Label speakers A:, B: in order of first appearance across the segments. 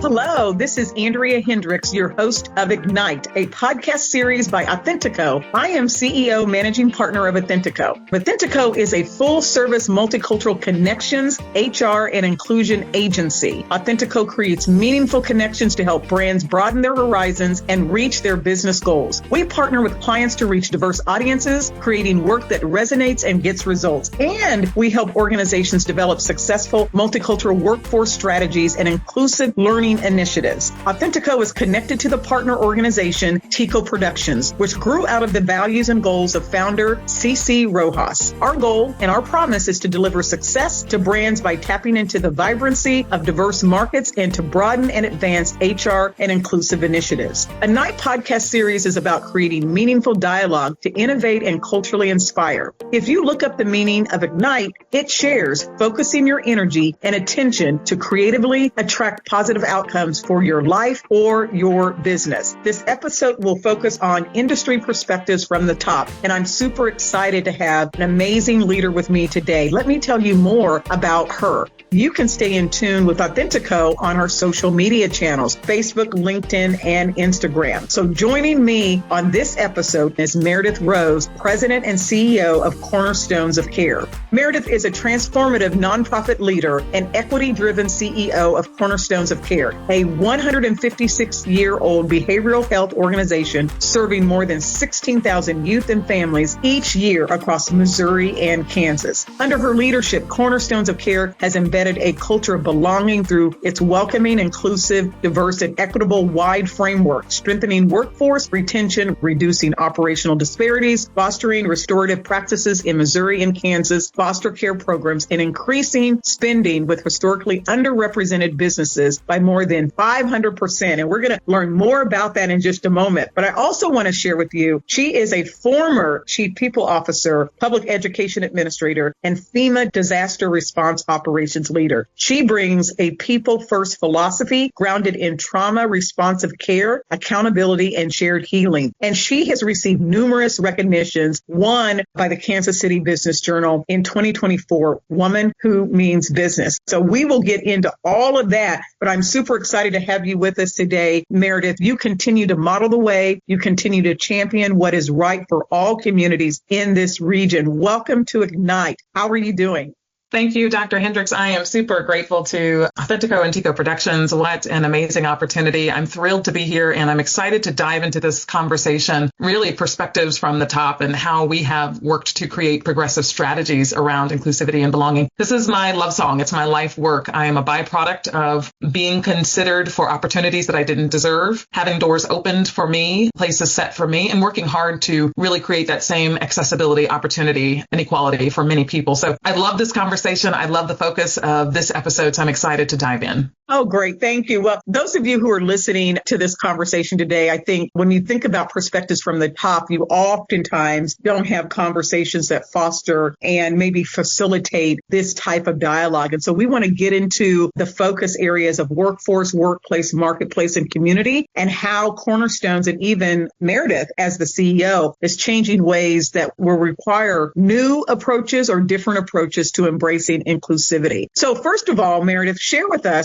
A: Hello, this is Andrea Hendricks, your host of Ignite, a podcast series by Authentico. I am CEO, Managing Partner of Authentico. Authentico is a full-service multicultural connections, HR, and inclusion agency. Authentico creates meaningful connections to help brands broaden their horizons and reach their business goals. We partner with clients to reach diverse audiences, creating work that resonates and gets results. And we help organizations develop successful multicultural workforce strategies and inclusive learning initiatives. Authentico is connected to the partner organization, Tico Productions, which grew out of the values and goals of founder CC Rojas. Our goal and our promise is to deliver success to brands by tapping into the vibrancy of diverse markets and to broaden and advance HR and inclusive initiatives. Ignite podcast series is about creating meaningful dialogue to innovate and culturally inspire. If you look up the meaning of Ignite, it shares focusing your energy and attention to creatively attract positive outcomes for your life or your business. This episode will focus on industry perspectives from the top, and I'm super excited to have an amazing leader with me today. Let me tell you more about her. You can stay in tune with Authentico on our social media channels, Facebook, LinkedIn, and Instagram. So joining me on this episode is Meredith Rose, President and CEO of Cornerstones of Care. Meredith is a transformative nonprofit leader and equity-driven CEO of Cornerstones of Care, a 156-year-old behavioral health organization serving more than 16,000 youth and families each year across Missouri and Kansas. Under her leadership, Cornerstones of Care has embedded a culture of belonging through its welcoming, inclusive, diverse, and equitable wide framework, strengthening workforce retention, reducing operational disparities, fostering restorative practices in Missouri and Kansas, foster care programs, and increasing spending with historically underrepresented businesses by more than 500%. And we're going to learn more about that in just a moment. But I also want to share with you, she is a former Chief People Officer, Public Education Administrator, and FEMA Disaster Response Operations Leader. She brings a people-first philosophy grounded in trauma responsive care, accountability, and shared healing. And she has received numerous recognitions, one by the Kansas City Business Journal in 2024, Woman Who Means Business. So we will get into all of that, but I'm super excited to have you with us today, Meredith. You continue to model the way. You continue to champion what is right for all communities in this region. Welcome to Ignite. How are you doing?
B: Thank you, Dr. Hendricks. I am super grateful to Authentico and Tico Productions. What an amazing opportunity. I'm thrilled to be here, and I'm excited to dive into this conversation, really perspectives from the top and how we have worked to create progressive strategies around inclusivity and belonging. This is my love song. It's my life work. I am a byproduct of being considered for opportunities that I didn't deserve, having doors opened for me, places set for me, and working hard to really create that same accessibility, opportunity, and equality for many people. So I love this conversation. I love the focus of this episode, so I'm excited to dive in.
A: Oh, great. Thank you. Well, those of you who are listening to this conversation today, I think when you think about perspectives from the top, you oftentimes don't have conversations that foster and maybe facilitate this type of dialogue. And so we want to get into the focus areas of workforce, workplace, marketplace, and community, and how Cornerstones and even Meredith as the CEO is changing ways that will require new approaches or different approaches to embracing inclusivity. So first of all, Meredith, share with the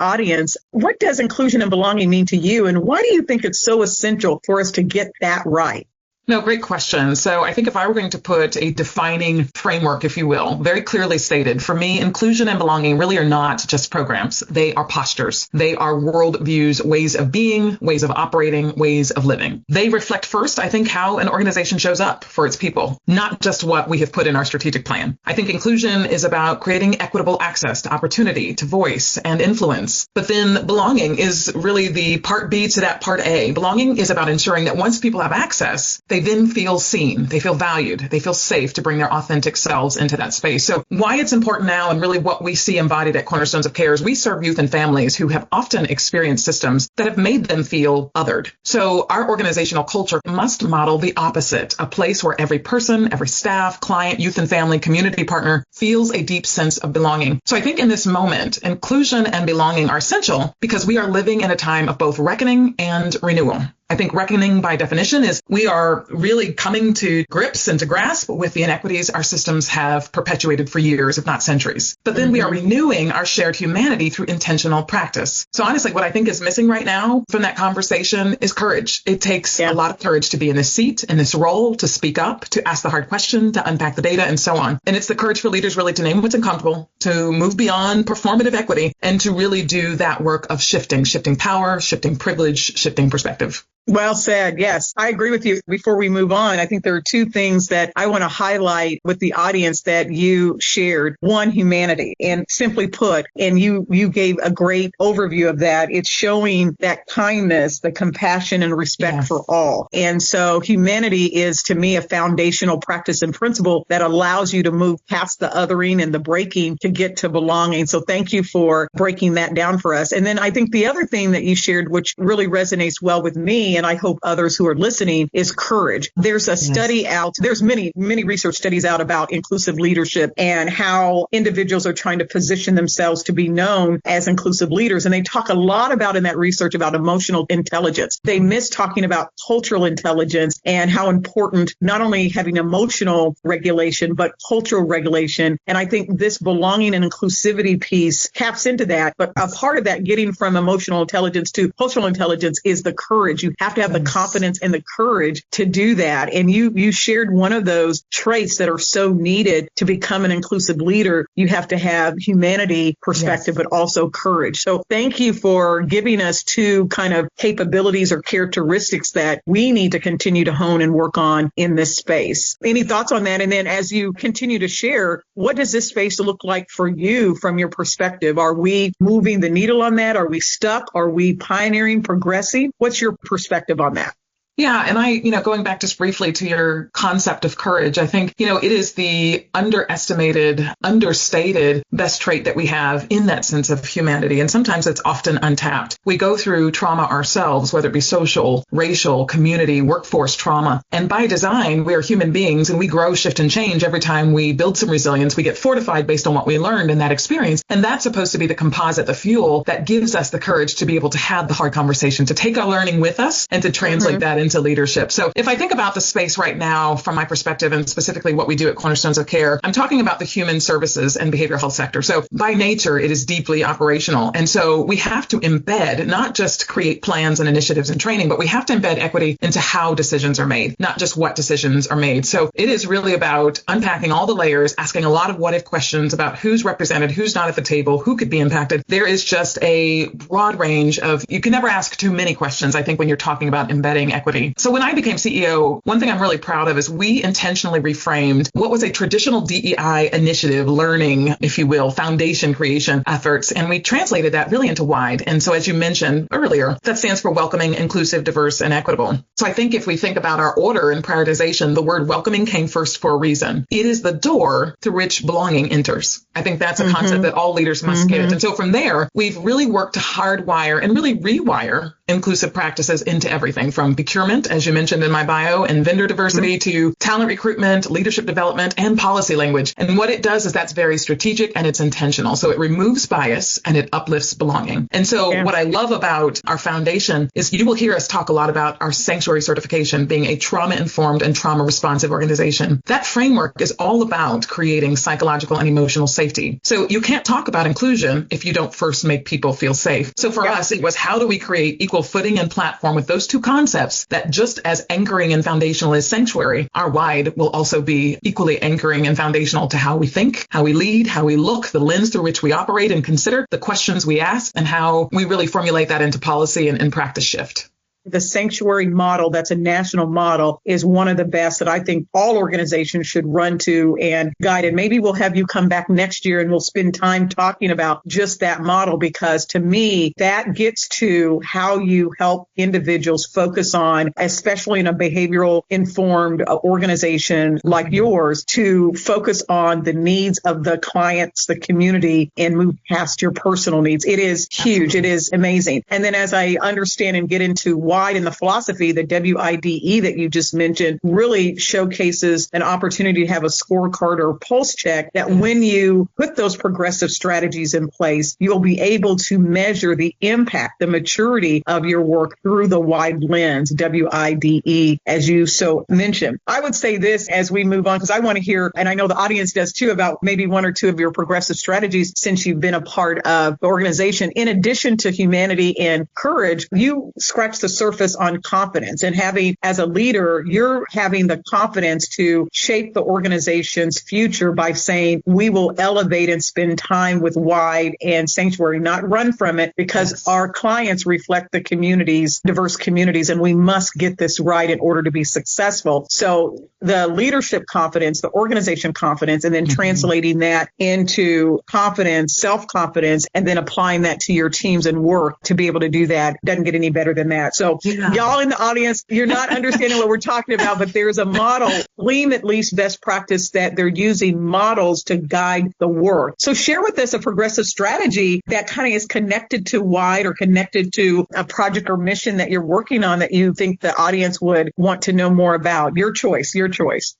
A: audience, what does inclusion and belonging mean to you, and why do you think it's so essential for us to get that right?
B: No, great question. So I think if I were going to put a defining framework, if you will, very clearly stated, for me, inclusion and belonging really are not just programs. They are postures. They are worldviews, ways of being, ways of operating, ways of living. They reflect first, I think, how an organization shows up for its people, not just what we have put in our strategic plan. I think inclusion is about creating equitable access to opportunity, to voice and influence. But then belonging is really the part B to that part A. Belonging is about ensuring that once people have access, they then feel seen, they feel valued, they feel safe to bring their authentic selves into that space. So why it's important now, and really what we see embodied at Cornerstones of Care, is we serve youth and families who have often experienced systems that have made them feel othered. So our organizational culture must model the opposite, a place where every person, every staff, client, youth and family, community partner feels a deep sense of belonging. So I think in this moment, inclusion and belonging are essential because we are living in a time of both reckoning and renewal. I think reckoning by definition is we are really coming to grips and to grasp with the inequities our systems have perpetuated for years, if not centuries. But then we are renewing our shared humanity through intentional practice. So honestly, what I think is missing right now from that conversation is courage. It takes a lot of courage to be in this seat, in this role, to speak up, to ask the hard question, to unpack the data, and so on. And it's the courage for leaders really to name what's uncomfortable, to move beyond performative equity, and to really do that work of shifting power, shifting privilege, shifting perspective.
A: Well said. Yes, I agree with you. Before we move on, I think there are two things that I want to highlight with the audience that you shared. One, humanity. And simply put, and you gave a great overview of that. It's showing that kindness, the compassion and respect for all. And so humanity is, to me, a foundational practice and principle that allows you to move past the othering and the breaking to get to belonging. So thank you for breaking that down for us. And then I think the other thing that you shared, which really resonates well with me, and I hope others who are listening, is courage. There's a study out, there's many research studies out about inclusive leadership and how individuals are trying to position themselves to be known as inclusive leaders. And they talk a lot about in that research about emotional intelligence. They miss talking about cultural intelligence and how important not only having emotional regulation, but cultural regulation. And I think this belonging and inclusivity piece taps into that. But a part of that getting from emotional intelligence to cultural intelligence is the courage. You have to have the confidence and the courage to do that. And you shared one of those traits that are so needed to become an inclusive leader. You have to have humanity perspective, but also courage. So thank you for giving us two kind of capabilities or characteristics that we need to continue to hone and work on in this space. Any thoughts on that? And then as you continue to share, what does this space look like for you from your perspective? Are we moving the needle on that? Are we stuck? Are we pioneering, progressing? What's your perspective on that?
B: Yeah. And going back just briefly to your concept of courage, I think, it is the underestimated, understated best trait that we have in that sense of humanity. And sometimes it's often untapped. We go through trauma ourselves, whether it be social, racial, community, workforce trauma. And by design, we are human beings and we grow, shift, and change every time we build some resilience. We get fortified based on what we learned in that experience. And that's supposed to be the composite, the fuel that gives us the courage to be able to have the hard conversation, to take our learning with us and to translate that into leadership. So if I think about the space right now from my perspective and specifically what we do at Cornerstones of Care, I'm talking about the human services and behavioral health sector. So by nature, it is deeply operational. And so we have to embed, not just create plans and initiatives and training, but we have to embed equity into how decisions are made, not just what decisions are made. So it is really about unpacking all the layers, asking a lot of what if questions about who's represented, who's not at the table, who could be impacted. There is just a broad range of, you can never ask too many questions, I think, when you're talking about embedding equity. So when I became CEO, one thing I'm really proud of is we intentionally reframed what was a traditional DEI initiative, learning, if you will, foundation creation efforts, and we translated that really into wide. And so as you mentioned earlier, that stands for welcoming, inclusive, diverse, and equitable. So I think if we think about our order and prioritization, the word welcoming came first for a reason. It is the door through which belonging enters. I think that's a concept that all leaders must get. And so from there, we've really worked to hardwire and really rewire inclusive practices into everything from procurement, as you mentioned in my bio, and vendor diversity to talent recruitment, leadership development, and policy language. And what it does is that's very strategic and it's intentional. So it removes bias and it uplifts belonging. And so what I love about our foundation is you will hear us talk a lot about our sanctuary certification being a trauma-informed and trauma-responsive organization. That framework is all about creating psychological and emotional safety. So you can't talk about inclusion if you don't first make people feel safe. So for us, it was how do we create equal footing and platform with those two concepts that just as anchoring and foundational as sanctuary, our wide will also be equally anchoring and foundational to how we think, how we lead, how we look, the lens through which we operate and consider, the questions we ask, and how we really formulate that into policy and practice shift.
A: The sanctuary model, that's a national model, is one of the best that I think all organizations should run to and guide. And maybe we'll have you come back next year and we'll spend time talking about just that model, because to me, that gets to how you help individuals focus on, especially in a behavioral informed organization like yours, to focus on the needs of the clients, the community, and move past your personal needs. It is huge. It is amazing. And then as I understand and get into WIDE and the philosophy, the WIDE that you just mentioned, really showcases an opportunity to have a scorecard or pulse check that when you put those progressive strategies in place, you'll be able to measure the impact, the maturity of your work through the WIDE lens, WIDE, as you so mentioned. I would say this as we move on, because I want to hear, and I know the audience does too, about maybe one or two of your progressive strategies since you've been a part of the organization. In addition to humanity and courage, you scratch the surface on confidence, and having, as a leader, you're having the confidence to shape the organization's future by saying, we will elevate and spend time with WIDE and Sanctuary, not run from it, because our clients reflect the communities, diverse communities, and we must get this right in order to be successful. So the leadership confidence, the organization confidence, and then translating that into confidence, self-confidence, and then applying that to your teams and work to be able to do that doesn't get any better than that. So y'all in the audience, you're not understanding what we're talking about, but there's a model, Gleam at least best practice, that they're using models to guide the work. So share with us a progressive strategy that kind of is connected to WIDE or connected to a project or mission that you're working on that you think the audience would want to know more about. Your choice, your choice.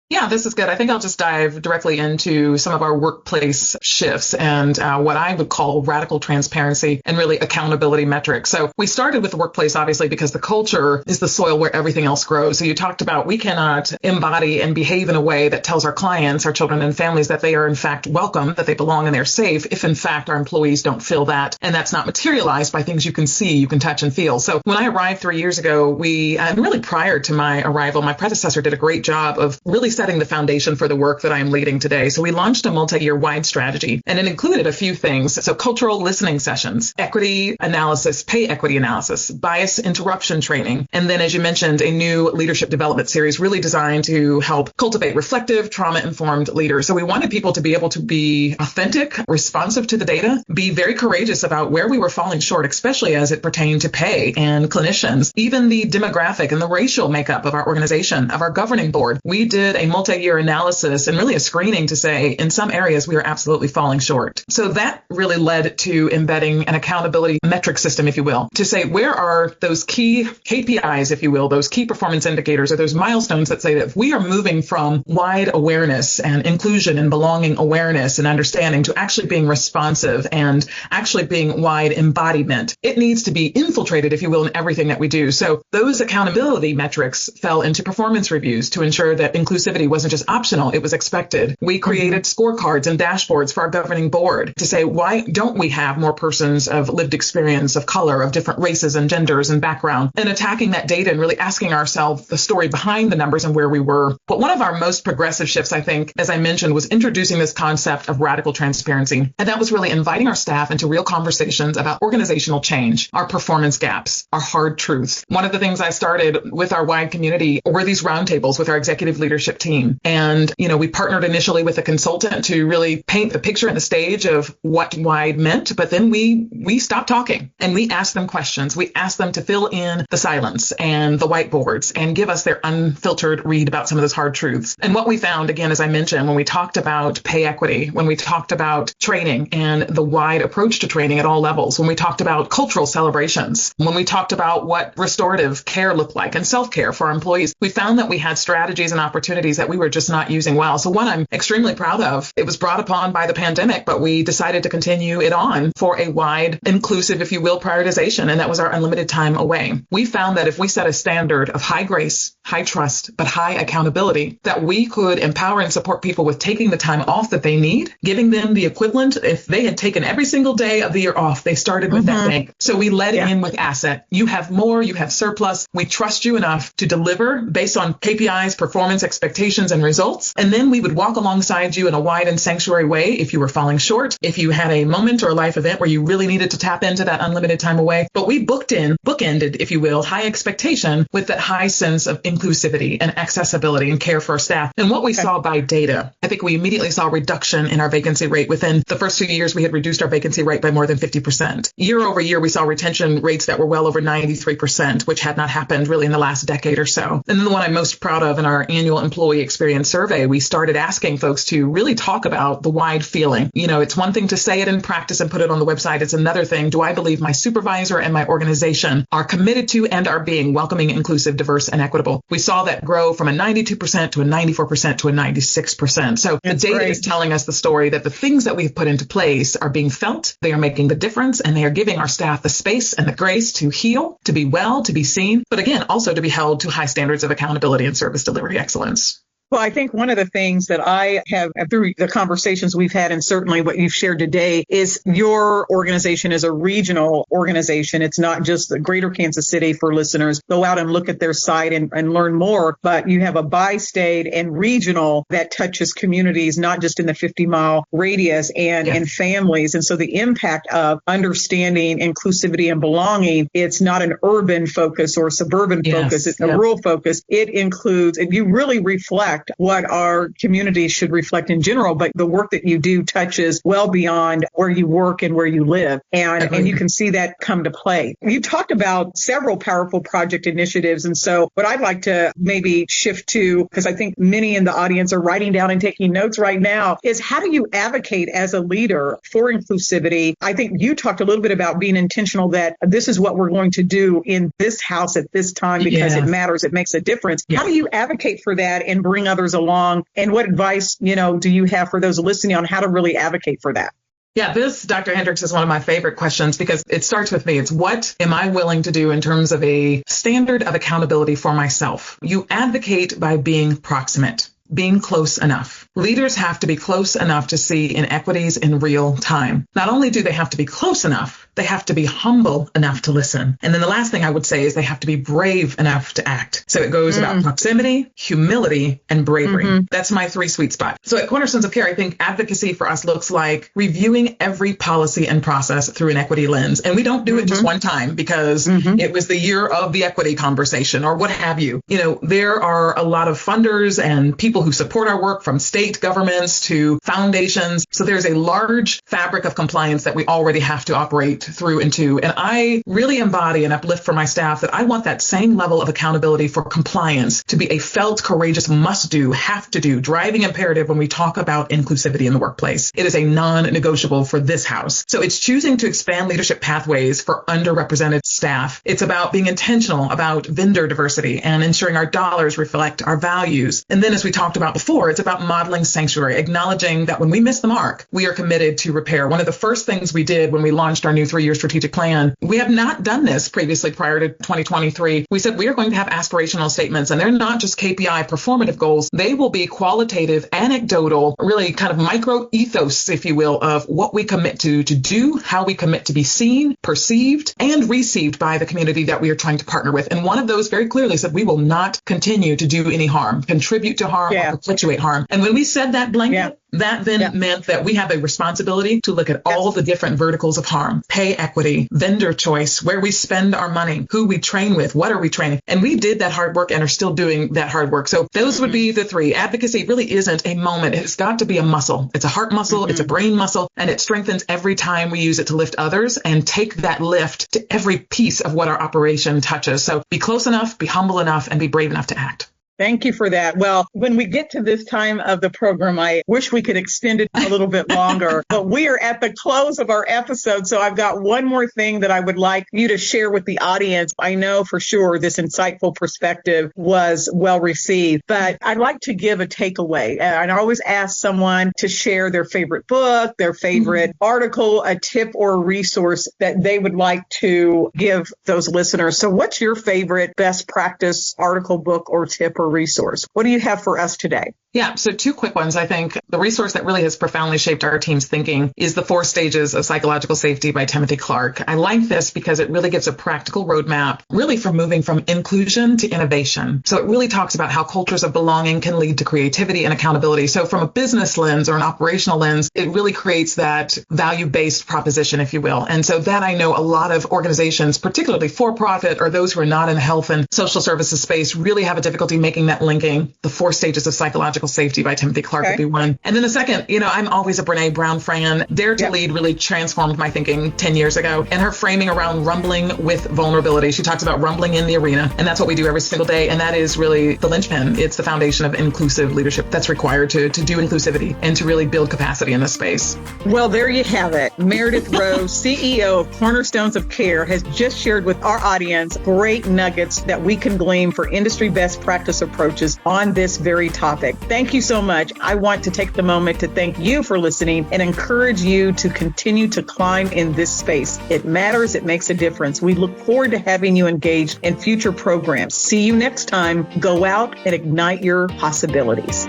B: Yeah, this is good. I think I'll just dive directly into some of our workplace shifts and what I would call radical transparency and really accountability metrics. So we started with the workplace, obviously, because the culture is the soil where everything else grows. So you talked about we cannot embody and behave in a way that tells our clients, our children and families that they are in fact welcome, that they belong and they're safe, if in fact our employees don't feel that. And that's not materialized by things you can see, you can touch and feel. So when I arrived 3 years ago, and really prior to my arrival, my predecessor did a great job of really setting the foundation for the work that I am leading today. So we launched a multi-year WIDE strategy, and it included a few things. So cultural listening sessions, equity analysis, pay equity analysis, bias interruption training, and then, as you mentioned, a new leadership development series really designed to help cultivate reflective, trauma-informed leaders. So we wanted people to be able to be authentic, responsive to the data, be very courageous about where we were falling short, especially as it pertained to pay and clinicians, even the demographic and the racial makeup of our organization, of our governing board. We did a multi-year analysis and really a screening to say, in some areas, we are absolutely falling short. So that really led to embedding an accountability metric system, if you will, to say, where are those key KPIs, if you will, those key performance indicators or those milestones that say that if we are moving from WIDE awareness and inclusion and belonging awareness and understanding to actually being responsive and actually being WIDE embodiment, it needs to be infiltrated, if you will, in everything that we do. So those accountability metrics fell into performance reviews to ensure that inclusivity wasn't just optional, it was expected. We created scorecards and dashboards for our governing board to say, why don't we have more persons of lived experience, of color, of different races and genders and background, and attacking that data and really asking ourselves the story behind the numbers and where we were. But one of our most progressive shifts, I think, as I mentioned, was introducing this concept of radical transparency. And that was really inviting our staff into real conversations about organizational change, our performance gaps, our hard truths. One of the things I started with our WIDE community were these roundtables with our executive leadership team. And, we partnered initially with a consultant to really paint the picture and the stage of what WIDE meant. But then we stopped talking and we asked them questions. We asked them to fill in the silence and the whiteboards and give us their unfiltered read about some of those hard truths. And what we found, again, as I mentioned, when we talked about pay equity, when we talked about training and the WIDE approach to training at all levels, when we talked about cultural celebrations, when we talked about what restorative care looked like and self-care for our employees, we found that we had strategies and opportunities that we were just not using well. So one I'm extremely proud of, it was brought upon by the pandemic, but we decided to continue it on for a WIDE, inclusive, if you will, prioritization, and that was our unlimited time away. We found that if we set a standard of high grace, high trust, but high accountability, that we could empower and support people with taking the time off that they need, giving them the equivalent. If they had taken every single day of the year off, they started with that day. So we led in with asset. You have more, you have surplus. We trust you enough to deliver based on KPIs, performance, expectations, and results. And then we would walk alongside you in a WIDE and sanctuary way if you were falling short, if you had a moment or a life event where you really needed to tap into that unlimited time away. But we bookended, if you will, high expectation with that high sense of inclusivity and accessibility and care for our staff. And what we saw by data, I think we immediately saw a reduction in our vacancy rate. Within the first 2 years, we had reduced our vacancy rate by more than 50%. Year over year, we saw retention rates that were well over 93%, which had not happened really in the last decade or so. And then the one I'm most proud of in our annual employee employee experience survey, we started asking folks to really talk about the wide feeling. It's one thing to say it in practice and put it on the website. It's another thing. Do I believe my supervisor and my organization are committed to and are being welcoming, inclusive, diverse, and equitable? We saw that grow from a 92% to a 94% to a 96%. So the data is telling us the story that the things that we've put into place are being felt, they are making the difference, and they are giving our staff the space and the grace to heal, to be well, to be seen, but again, also to be held to high standards of accountability and service delivery excellence.
A: Well, I think one of the things that I have through the conversations we've had, and certainly what you've shared today, is your organization is a regional organization. It's not just the greater Kansas City for listeners. Go out and look at their site and learn more. But you have a bi-state and regional that touches communities, not just in the 50-mile radius and families. And so the impact of understanding inclusivity and belonging, it's not an urban focus or suburban focus. It's a rural focus. It includes, and you really reflect what our communities should reflect in general, but the work that you do touches well beyond where you work and where you live. And you can see that come to play. You talked about several powerful project initiatives. And so what I'd like to maybe shift to, because I think many in the audience are writing down and taking notes right now, is how do you advocate as a leader for inclusivity? I think you talked a little bit about being intentional that this is what we're going to do in this house at this time because it matters. It makes a difference. How do you advocate for that and bring others along? And what advice, do you have for those listening on how to really advocate for that?
B: Yeah, this, Dr. Hendricks, is one of my favorite questions because it starts with me. It's what am I willing to do in terms of a standard of accountability for myself? You advocate by being proximate, being close enough. Leaders have to be close enough to see inequities in real time. Not only do they have to be close enough, they have to be humble enough to listen. And then the last thing I would say is they have to be brave enough to act. So it goes about proximity, humility, and bravery. That's my 3 sweet spots. So at Cornerstones of Care, I think advocacy for us looks like reviewing every policy and process through an equity lens. And we don't do it just one time because it was the year of the equity conversation or what have you. There are a lot of funders and people who support our work, from state governments to foundations. So there's a large fabric of compliance that we already have to operate through and to. And I really embody and uplift for my staff that I want that same level of accountability for compliance to be a felt, courageous, must do, have to do, driving imperative when we talk about inclusivity in the workplace. It is a non-negotiable for this house. So it's choosing to expand leadership pathways for underrepresented staff. It's about being intentional about vendor diversity and ensuring our dollars reflect our values. And then, as we talked about before, it's about modeling sanctuary, acknowledging that when we miss the mark, we are committed to repair. One of the first things we did when we launched our new 3-year strategic plan, we have not done this previously prior to 2023. We said we are going to have aspirational statements, and they're not just KPI performative goals. They will be qualitative, anecdotal, really kind of micro ethos, if you will, of what we commit to do, how we commit to be seen, perceived, and received by the community that we are trying to partner with. And one of those very clearly said we will not continue to do any harm, contribute to harm, or perpetuate harm. And when we said that blanket, that then meant that we have a responsibility to look at all the different verticals of harm: pay equity, vendor choice, where we spend our money, who we train with, what are we training? And we did that hard work and are still doing that hard work. So those would be the 3. Advocacy really isn't a moment. It's got to be a muscle. It's a heart muscle. It's a brain muscle, and it strengthens every time we use it to lift others and take that lift to every piece of what our operation touches. So be close enough, be humble enough, and be brave enough to act.
A: Thank you for that. Well, when we get to this time of the program, I wish we could extend it a little bit longer, but we are at the close of our episode. So I've got one more thing that I would like you to share with the audience. I know for sure this insightful perspective was well received, but I'd like to give a takeaway. And I always ask someone to share their favorite book, their favorite article, a tip or a resource that they would like to give those listeners. So what's your favorite best practice article, book, or tip or resource? What do you have for us today?
B: Yeah, so 2 quick ones. I think the resource that really has profoundly shaped our team's thinking is The 4 Stages of Psychological Safety by Timothy Clark. I like this because it really gives a practical roadmap, really for moving from inclusion to innovation. So it really talks about how cultures of belonging can lead to creativity and accountability. So from a business lens or an operational lens, it really creates that value-based proposition, if you will. And so that I know a lot of organizations, particularly for-profit or those who are not in the health and social services space, really have a difficulty making that linking, the 4 stages of psychological Medical Safety by Timothy Clark would be one. And then the second, I'm always a Brene Brown fan. Dare to Lead really transformed my thinking 10 years ago. And her framing around rumbling with vulnerability. She talks about rumbling in the arena. And that's what we do every single day. And that is really the linchpin. It's the foundation of inclusive leadership that's required to do inclusivity and to really build capacity in this space.
A: Well, there you have it. Meredith Rose, CEO of Cornerstones of Care, has just shared with our audience great nuggets that we can glean for industry best practice approaches on this very topic. Thank you so much. I want to take the moment to thank you for listening and encourage you to continue to climb in this space. It matters. It makes a difference. We look forward to having you engaged in future programs. See you next time. Go out and ignite your possibilities.